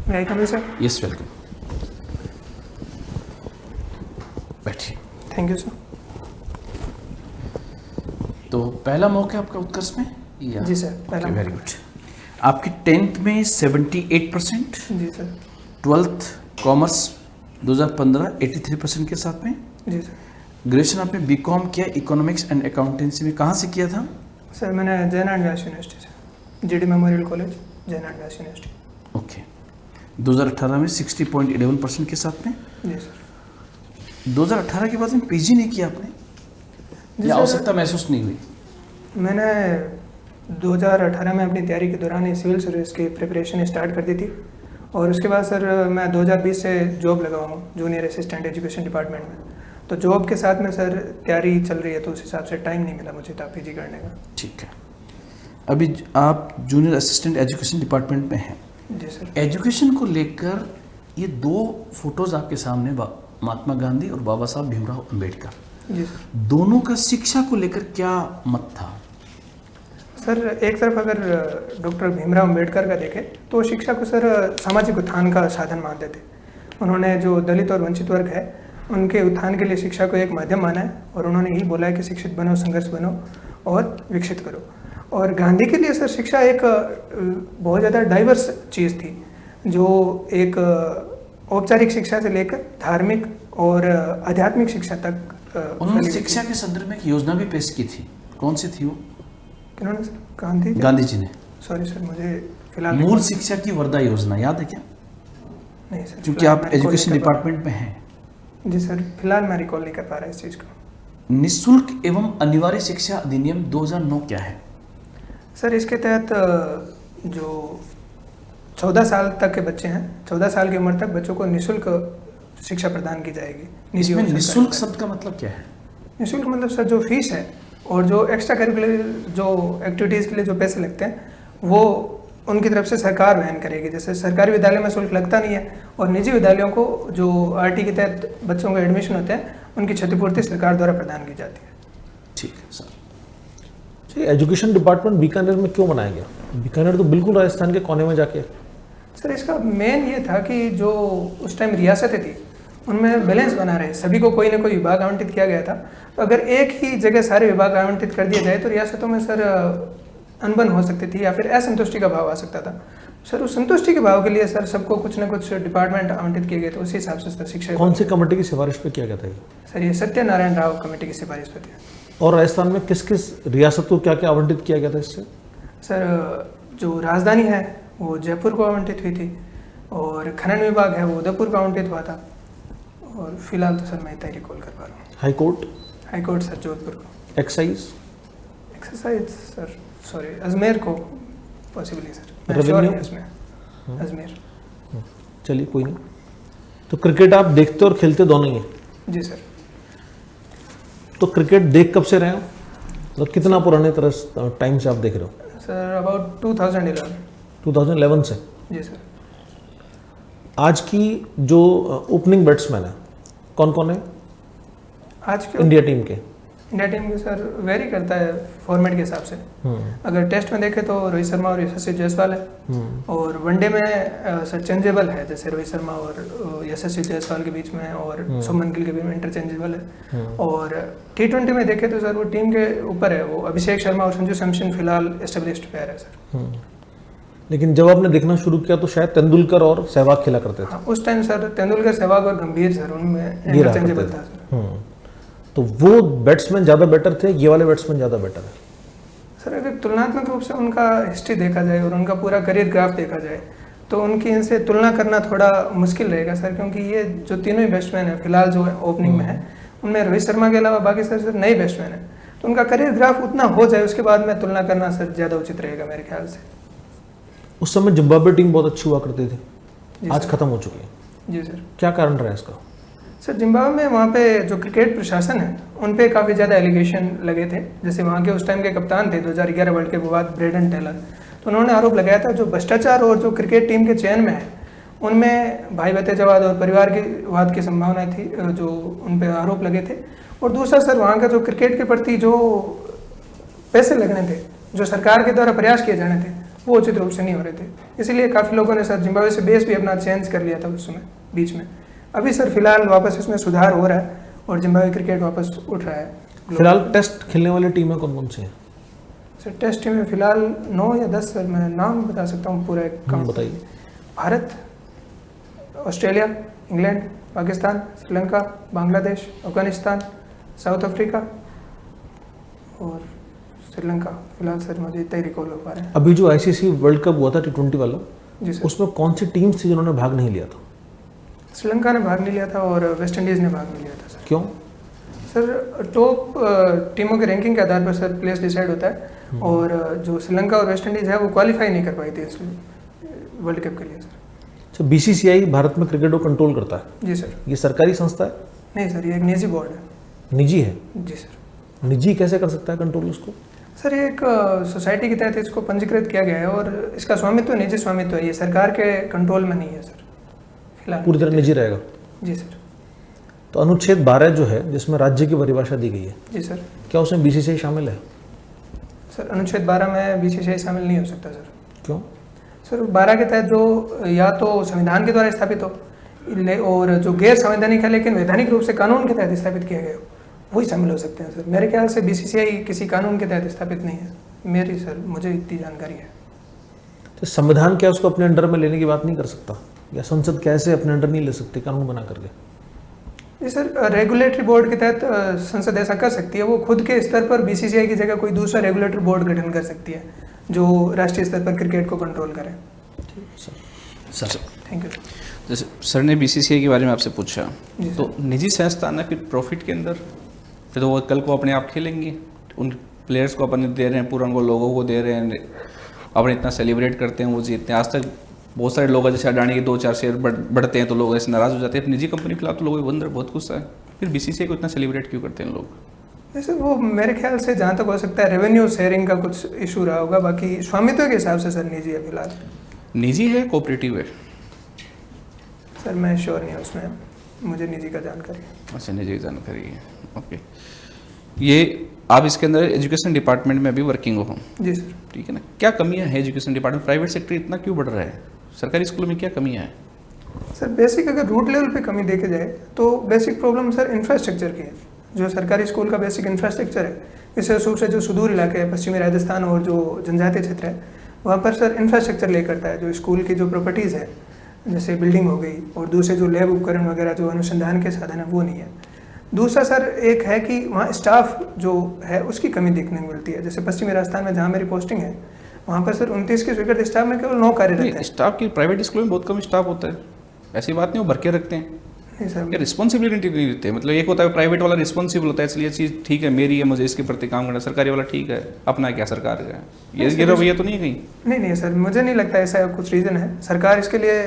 May I come in, sir? Yes, welcome, बैठिए। Thank you, sir. तो पहला मौका है आपका उत्कर्ष में? या जी सर, पहला मौका। Very good. आपकी 10th में 78%, जी सर। 12th कॉमर्स 2015 83% के साथ में। जी सर। ग्रेजुएशन आपने बीकॉम किया इकोनॉमिक्स एंड अकाउंटेंसी में, कहाँ से किया था? सर मैंने जैन एंड व्यास यूनिवर्सिटी से, GD memorial college, Jain and Vyas university. Okay. 2018 में 60.11% के साथ में। जी सर। 2018 के बाद में पीजी नहीं किया आपने? जी या सर, आवश्यकता महसूस नहीं हुई? मैंने 2018 में अपनी तैयारी के दौरान ही सिविल सर्विस की प्रिपरेशन स्टार्ट कर दी थी, और उसके बाद सर मैं 2020 से जॉब लगा हूँ जूनियर असिस्टेंट एजुकेशन डिपार्टमेंट में। तो जॉब के साथ में सर तैयारी चल रही है, तो उस हिसाब से टाइम नहीं मिला मुझे था पीजी करने का। ठीक है। अभी आप जूनियर असिस्टेंट एजुकेशन डिपार्टमेंट में हैं। जी सर। एजुकेशन को लेकर ये दो फोटोज आपके सामने, महात्मा गांधी और बाबा साहब भीमराव अंबेडकर, जी सर। दोनों का शिक्षा को लेकर क्या मत था? सर एक तरफ अगर डॉक्टर भीमराव अंबेडकर का देखें तो शिक्षा को सर सामाजिक उत्थान का साधन मानते थे। उन्होंने जो दलित और वंचित वर्ग है उनके उत्थान के लिए शिक्षा को एक माध्यम माना है, और उन्होंने यही बोला है कि शिक्षित बनो, संघर्ष बनो और विकसित करो। और गांधी के लिए सर शिक्षा एक बहुत ज़्यादा डाइवर्स चीज़ थी, जो एक औपचारिक शिक्षा से लेकर धार्मिक और आध्यात्मिक शिक्षा तक। उन्होंने शिक्षा के संदर्भ में एक योजना भी पेश की थी, कौन सी थी वो? किन्होंने सर? गांधी जी ने। सॉरी सर, मुझे फिलहाल मूल शिक्षा की वर्धा योजना याद है क्या? नहीं सर, क्योंकि आप एजुकेशन डिपार्टमेंट में हैं। जी सर, फिलहाल मैं रिकॉल नहीं कर पा रहा इस चीज़ को। निःशुल्क एवं अनिवार्य शिक्षा अधिनियम 2009 क्या है? सर इसके तहत जो 14 साल तक के बच्चे हैं, 14 साल की उम्र तक बच्चों को निःशुल्क शिक्षा प्रदान की जाएगी। इसमें निःशुल्क शब्द का मतलब क्या है? निःशुल्क मतलब सर जो फीस है और जो एक्स्ट्रा करिकुलर जो एक्टिविटीज़ के लिए जो पैसे लगते हैं वो उनकी तरफ से सरकार वहन करेगी। जैसे सरकारी विद्यालय में शुल्क लगता नहीं है, और निजी विद्यालयों को जो आरटी के तहत बच्चों का एडमिशन होते हैं उनकी क्षतिपूर्ति सरकार द्वारा प्रदान की जाती है। ठीक है सर। एजुकेशन डिपार्टमेंट बीकानेर में क्यों बनाया गया? बीकानेर तो बिल्कुल राजस्थान के कोने में जाके। सर इसका मेन ये था कि जो उस टाइम रियासतें थी उनमें बैलेंस बना रहे, सभी को कोई ना कोई विभाग आवंटित किया गया था। तो अगर एक ही जगह सारे विभाग आवंटित कर दिए जाए तो रियासतों में सर अनबन हो सकती थी, या फिर असंतुष्टि का भाव आ सकता था। सर उस संतुष्टि के भाव के लिए सर सबको कुछ ना कुछ डिपार्टमेंट आवंटित किए गए, तो उसी हिसाब से सर शिक्षा। कौन सी कमेटी की सिफारिश पे किया गया था ये? सर ये सत्यनारायण राव कमेटी की सिफारिश पे थे। और राजस्थान में किस किस रियासत को क्या क्या आवंटित किया गया था इससे? सर जो राजधानी है वो जयपुर को आवंटित हुई थी, और खनन विभाग है वो उदयपुर को आवंटित हुआ था, और फिलहाल तो सर मैं इतना ही रिकॉल कर पा रहा हूँ। हाई कोर्ट सर जोधपुर को। एक्साइज सर सॉरी अजमेर को पॉसिबली सर। रेवेन्यू उसमें अजमेर। चलिए कोई नहीं। तो क्रिकेट आप देखते और खेलते दोनों ही हैं? जी सर। तो क्रिकेट देख कब से रहे हो, मतलब कितना पुराने तरह टाइम से आप देख रहे हो? Sir about 2011। 2011 से? जी सर। आज की जो ओपनिंग बैट्समैन है कौन कौन है आज के इंडिया टीम के? इंडिया टीम के सर वेरी करता है फॉर्मेट के हिसाब से। अगर टेस्ट में देखें तो रोहित शर्मा और यशस्वी जायसवाल है, और वनडे में सर चेंजेबल है, जैसे रोहित शर्मा और यशस्वी जायसवाल के बीच में और शुभमन गिल के बीच में इंटरचेंजेबल है। और T20 में देखें तो सर वो टीम के ऊपर है, वो अभिषेक शर्मा और संजू सैमसन फिलहाल एस्टेब्लिश्ड प्लेयर है सर। लेकिन जब आपने देखना शुरू किया तो शायद तेंदुलकर और सहवाग खेला करते थे। हाँ, उस टाइम सर तेंदुलकर, सहवाग और गंभीर सर उनमें इंटरचेंजेबल था सर। तो वो बैट्समैन ज़्यादा बेटर थे, ये वाले बैट्समैन ज़्यादा बेटर है? सर अगर तुलनात्मक रूप से उनका हिस्ट्री देखा जाए और उनका पूरा करियर ग्राफ देखा जाए तो उनकी इनसे तुलना करना थोड़ा मुश्किल रहेगा सर, क्योंकि ये जो तीनों ही बैट्समैन हैं फिलहाल जो ओपनिंग में है उनमें रोहित शर्मा के अलावा बाकी सर नए बैट्समैन हैं, तो उनका करियर ग्राफ उतना हो जाए उसके बाद में तुलना करना सर ज़्यादा उचित रहेगा मेरे ख्याल से। उस समय जिम्बाब्वे टीम बहुत अच्छी हुआ करती थी, आज खत्म हो चुकी है। जी सर। क्या कारण रहा है इसका? सर जिम्बाब्वे में वहाँ पे जो क्रिकेट प्रशासन है उन पे काफ़ी ज़्यादा एलिगेशन लगे थे। जैसे वहाँ के उस टाइम के कप्तान थे 2011 वर्ल्ड कप के बाद ब्रेडन टेलर, तो उन्होंने आरोप लगाया था जो भ्रष्टाचार और जो क्रिकेट टीम के चयन में है उनमें भाई भतीजावाद और परिवारवाद की संभावनाएं थी, जो उन पे आरोप लगे थे। और दूसरा सर वहाँ का जो क्रिकेट के प्रति जो पैसे लगने थे, जो सरकार के द्वारा प्रयास किए जाने थे, वो उचित रूप से नहीं हो रहे थे। इसीलिए काफ़ी लोगों ने सर जिम्बाब्वे से बेस भी अपना चेंज कर लिया था उस समय बीच में। अभी सर फिलहाल वापस इसमें सुधार हो रहा है और जिम्बाब्वे क्रिकेट वापस उठ रहा है। फिलहाल टेस्ट खेलने वाली टीमें कौन कौन सी हैं? सर टेस्ट टीम में फिलहाल 9 या 10 सर मैं नाम बता सकता हूँ पूरा हम बताइए। Bharat, Australia, England, Pakistan, Sri Lanka, Bangladesh, Afghanistan, south Africa और श्रीलंका। फिलहाल सर मुझे इतना ही रिकॉल हो पा रहा है। अभी जो आईसीसी वर्ल्ड कप हुआ था T20 वाला, जी सर। उसमें कौन सी टीम्स थी जिन्होंने भाग नहीं लिया था? श्रीलंका ने भाग नहीं लिया था और वेस्ट इंडीज़ ने भाग नहीं लिया था सर। क्यों? सर टॉप टीमों के रैंकिंग के आधार पर सर प्लेस डिसाइड होता है और जो श्रीलंका और वेस्ट इंडीज़ है वो क्वालिफाई नहीं कर पाई थी इस वर्ल्ड कप के लिए सर। अच्छा, बीसीसीआई भारत में क्रिकेट को कंट्रोल करता है? जी सर। ये सरकारी संस्था है? नहीं सर, ये एक निजी बोर्ड है। निजी है? जी सर। निजी कैसे कर सकता है कंट्रोल उसको? सर ये एक सोसाइटी के तहत इसको पंजीकृत किया गया है और इसका स्वामित्व निजी स्वामित्व है, ये सरकार के कंट्रोल में नहीं है सर फिलहाल। पूरी तरह निजी रहेगा? जी सर। तो अनुच्छेद 12 जो है जिसमें राज्य की परिभाषा दी गई है, जी सर। क्या उसमें बीसीसीआई शामिल है? सर अनुच्छेद 12 में बीसीसीआई शामिल नहीं हो सकता सर। क्यों? सर 12 के तहत जो या तो संविधान के द्वारा स्थापित हो और जो गैर संवैधानिक है लेकिन वैधानिक रूप से कानून के तहत स्थापित किया गया हो वही शामिल हो सकते हैं सर। मेरे ख्याल से बीसीसीआई किसी कानून के तहत स्थापित नहीं है, मेरी सर मुझे इतनी जानकारी है। तो संविधान क्या उसको अपने अंडर में लेने की बात नहीं कर सकता, या संसद कैसे अपने अंडर नहीं ले सकती कानून बना करके? जी सर, रेगुलेटरी बोर्ड के तहत संसद ऐसा कर सकती है, वो खुद के स्तर पर बीसीसीआई की जगह कोई दूसरा रेगुलेटरी बोर्ड गठन कर सकती है जो राष्ट्रीय स्तर पर क्रिकेट को कंट्रोल करे। Sir thank you. जैसे सर ने बीसीसीआई के बारे में आपसे पूछा, जी तो निजी संस्थान है फिर प्रॉफिट के अंदर, फिर तो वो कल को अपने आप खेलेंगे, उन प्लेयर्स को अपन दे रहे हैं, पूरा उनको लोगों को दे रहे हैं, अपने इतना सेलिब्रेट करते हैं, वो जीतते हैं। आज तक बहुत सारे लोग जैसे अडानी के 2-4 शेयर बढ़ते हैं तो लोग ऐसे नाराज़ हो जाते हैं, निजी कंपनी के खिलाफ तो लोगों के अंदर बहुत गुस्सा है, फिर बीसीसीआई को इतना सेलिब्रेट क्यों करते हैं लोग? जैसे वो मेरे ख्याल से जहाँ तक हो सकता है रेवेन्यू शेयरिंग का कुछ इशू रहा होगा, बाकी स्वामित्व के हिसाब से सर निजी है फिलहाल। निजी है कोऑपरेटिव है? सर मैं श्योर नहीं हूँ उसमें, मुझे निजी का जानकारी है। अच्छा, निजी की जानकारी है, ओके। ये आप इसके अंदर एजुकेशन डिपार्टमेंट में अभी वर्किंग हो? जी सर। ठीक है ना, क्या कमियां हैं एजुकेशन डिपार्टमेंट? प्राइवेट सेक्टर इतना क्यों बढ़ रहा है, सरकारी स्कूलों में क्या कमियां हैं? सर बेसिक अगर रूट लेवल पे कमी देखे जाए तो बेसिक प्रॉब्लम सर इंफ्रास्ट्रक्चर की है। जो सरकारी स्कूल का बेसिक इंफ्रास्ट्रक्चर है, विशेष रूप से जो सुदूर इलाके हैं, पश्चिमी राजस्थान और जो जनजातीय क्षेत्र है, वहाँ पर सर इंफ्रास्ट्रक्चर ले करता है। जो स्कूल की जो प्रॉपर्टीज़ है, जैसे बिल्डिंग हो गई और दूसरे जो लैब उपकरण वगैरह जो अनुसंधान के साधन है वो नहीं है। दूसरा सर एक है कि वहाँ स्टाफ जो है उसकी कमी देखने को मिलती है। जैसे पश्चिमी राजस्थान में जहाँ मेरी पोस्टिंग है वहाँ पर सर 29 के स्वीकृत स्टाफ में केवल 9 कार्यरत है। स्टाफ की प्राइवेट स्कूल में बहुत कम स्टाफ होता है, ऐसी बात नहीं, वो भर के रखते हैं। नहीं सर, ये रिस्पॉन्सिबिलिटी नहीं देते, मतलब एक होता है प्राइवेट वाला रिस्पॉन्सिबल होता है, इसलिए चीज़ ठीक है मेरी है, मुझे इसके प्रति काम करना, सरकारी वाला ठीक है अपना क्या सरकार का है, ये रवैया तो नहीं है कहीं? नहीं सर, मुझे नहीं लगता ऐसा कुछ रीज़न है। सरकार इसके लिए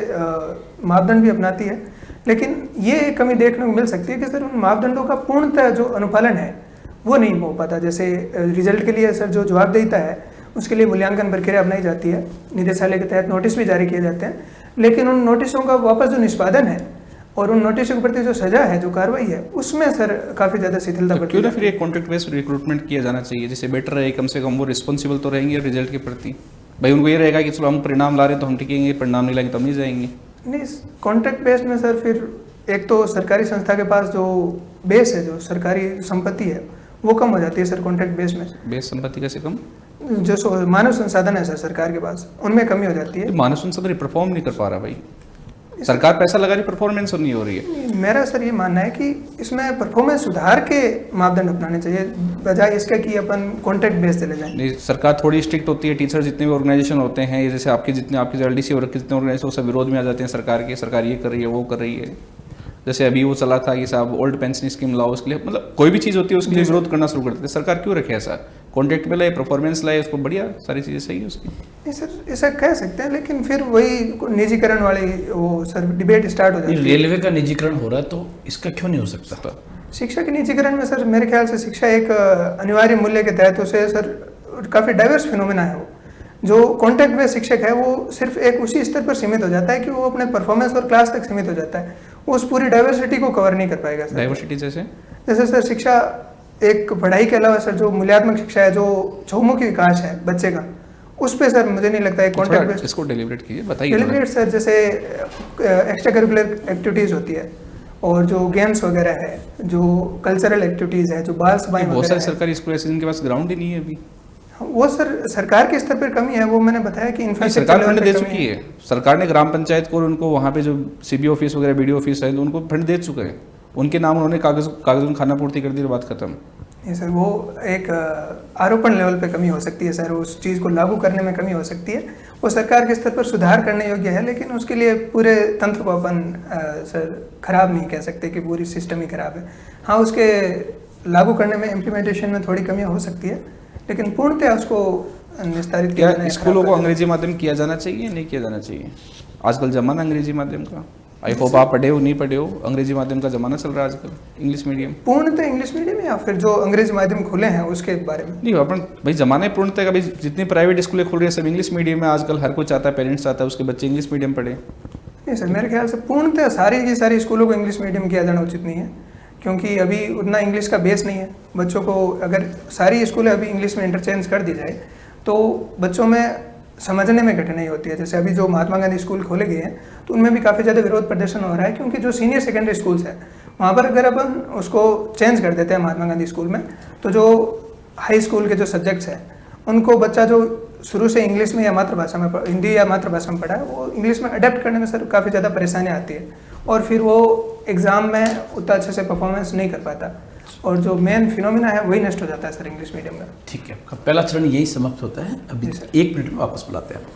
मापदंड भी अपनाती है, लेकिन ये एक कमी देखने को मिल सकती है कि सर उन मापदंडों का पूर्णतः जो अनुपालन है वो नहीं हो पाता। जैसे रिजल्ट के लिए सर जो जवाबदेहिता है उसके लिए मूल्यांकन प्रक्रिया अपनाई जाती है, निदेशालय के तहत नोटिस भी जारी किए जाते हैं, लेकिन उन नोटिसों का वापस जो निष्पादन है और उन नोटिसों के प्रति जो सजा है, जो कार्रवाई है, उसमें सर काफ़ी ज़्यादा शिथिलता तो क्यों ना फिर एक कॉन्ट्रैक्ट बेस्ड रिक्रूटमेंट किया जाना चाहिए, जिससे बेटर रहे, कम से कम वो रिस्पॉन्सिबल तो रहेंगे रिजल्ट के प्रति। भाई उनको ये रहेगा कि चलो हम परिणाम ला रहे हैं तो हम टिकेंगे, परिणाम नहीं लाएंगे तो हम नहीं जाएंगे। नहीं, कॉन्ट्रैक्ट बेस्ड में सर फिर एक तो सरकारी संस्था के पास जो बेस है, जो सरकारी संपत्ति है, वो कम हो जाती है सर कॉन्ट्रैक्ट बेस में। बेस संपत्ति कैसे कम? जो मानव संसाधन है सर सरकार के पास, उनमें कमी हो जाती है। तो मानव संसाधन परफॉर्म नहीं कर पा रहा भाई, सरकार पैसा लगा रही, परफॉर्मेंस नहीं हो रही है। मेरा सर ये मानना है कि इसमें परफॉर्मेंस सुधार के मापदंड अपनाने चाहिए, बजाय इसके कि अपन कॉन्ट्रैक्ट बेस चले जाएं। नहीं, सरकार थोड़ी स्ट्रिक्ट होती है, टीचर जितने भी ऑर्गेनाइजेशन होते हैं, जैसे आपके LDC और कितने ऑर्गेनाइजेशन सब विरोध में आ जाते हैं सरकार के, सरकार ये कर रही है वो कर रही है। जैसे अभी वो चला था कि साहब ओल्ड पेंशन स्कीम लाओ, उसके लिए मतलब कोई भी चीज़ होती है उसके लिए विरोध करना शुरू कर देते हैं। सरकार क्यों रखे ऐसा? कॉन्ट्रैक्ट पे लाए, परफॉर्मेंस लाए, उसको बढ़िया सारी चीज़ें सही है उसकी। नहीं सर, ऐसा कह सकते हैं, लेकिन फिर वही निजीकरण वाली वो सर डिबेट स्टार्ट हो जाती है। रेलवे का निजीकरण हो रहा है तो इसका क्यों नहीं हो सकता? शिक्षा के निजीकरण में सर मेरे ख्याल से शिक्षा एक अनिवार्य मूल्य के तहत उसे सर काफ़ी डाइवर्स फिनोमेना है। वो जो कॉन्ट्रैक्ट बेस्ड शिक्षक है वो सिर्फ एक उसी स्तर पर सीमित हो जाता है कि वो अपने परफॉर्मेंस और क्लास तक सीमित हो जाता है, वो उस पूरी डाइवर्सिटी को कवर नहीं कर पाएगा सर। डाइवर्सिटी जैसे सर शिक्षा एक पढ़ाई के अलावा सर जो मूल्यात्मक शिक्षा है, जो चहुमुखी विकास है बच्चे का, उस पे सर मुझे नहीं लगता है कॉन्ट्रैक्ट थोड़ा बेस्ड। इसको डेलिब्रेट कीजिए, बताइए थोड़ा। डेलिब्रेट सर जैसे एक्स्ट्रा करिकुलर एक्टिविटीज़ होती है और जो गेम्स वगैरह है, जो कल्चरल एक्टिविटीज़ है, जो बाल सभाएं बहुत सारे वगैरह है, सरकारी स्कूल ऐसे जिनके पास ग्राउंड ही नहीं है अभी। वो सर सरकार के स्तर पर कमी है। वो मैंने बताया कि नहीं, इंफ्रास्ट्रक्चर सरकार लेवल फंड पे दे कमी चुकी है। सरकार ने ग्राम पंचायत को और उनको वहाँ पे जो सीबी ऑफिस वगैरह बीडीओ ऑफिस है तो उनको फंड दे चुके हैं। उनके नाम उन्होंने कागज में खाना पूर्ति कर दी तो बात खत्म। नहीं सर, वो एक आरोपण लेवल पे कमी हो सकती है सर, उस चीज़ को लागू करने में कमी हो सकती है। वो सरकार के स्तर पर सुधार करने योग्य है, लेकिन उसके लिए पूरे तंत्र को अपन सर खराब नहीं कह सकते कि पूरी सिस्टम ही खराब है। हाँ, उसके लागू करने में इम्प्लीमेंटेशन में थोड़ी कमियाँ हो सकती है, लेकिन पूर्णतः उसको निस्तारित किया जाना क्या है। स्कूलों को अंग्रेजी माध्यम किया जाना चाहिए, नहीं किया जाना चाहिए? आजकल जमाना अंग्रेजी माध्यम का। आई होप आप पढ़े हो नहीं पढ़े हो, अंग्रेजी माध्यम का जमाना चल रहा है आजकल, इंग्लिश मीडियम। पूर्णतः इंग्लिश मीडियम या फिर जो अंग्रेजी माध्यम खुले हैं उसके बारे में? नहीं अपन भाई जमाने पूर्णतः का भाई जितनी प्राइवेट स्कूलें खुल रही है सब इंग्लिश मीडियम है आजकल। हर कोई चाहता है, पेरेंट्स चाहता है उसके बच्चे इंग्लिश मीडियम पढ़े। नहीं सर, मेरे ख्याल से पूर्णतः सारी की सारी स्कूलों को इंग्लिश मीडियम किया जाना उचित नहीं है, क्योंकि अभी उतना इंग्लिश का बेस नहीं है बच्चों को। अगर सारी स्कूलें अभी इंग्लिश में इंटरचेंज कर दी जाए तो बच्चों में समझने में कठिनाई होती है। जैसे अभी जो महात्मा गांधी स्कूल खोले गए हैं तो उनमें भी काफ़ी ज़्यादा विरोध प्रदर्शन हो रहा है, क्योंकि जो सीनियर सेकेंडरी स्कूल्स हैं वहाँ पर अगर अपन उसको चेंज कर देते हैं महात्मा गांधी स्कूल में, तो जो हाई स्कूल के जो सब्जेक्ट्स हैं उनको बच्चा जो शुरू से इंग्लिश में या मातृभाषा में हिंदी या मातृभाषा में पढ़ा है वो इंग्लिश में अडेप्ट करने में सर काफ़ी ज़्यादा परेशानियाँ आती है, और फिर वो एग्ज़ाम में उतना अच्छे से परफॉर्मेंस नहीं कर पाता, और जो मेन फिनोमिना है वही नष्ट हो जाता है सर इंग्लिश मीडियम का। ठीक है, आपका पहला चरण यही समाप्त होता है। अभी जी सर। 1 मिनट में वापस बुलाते हैं आपको।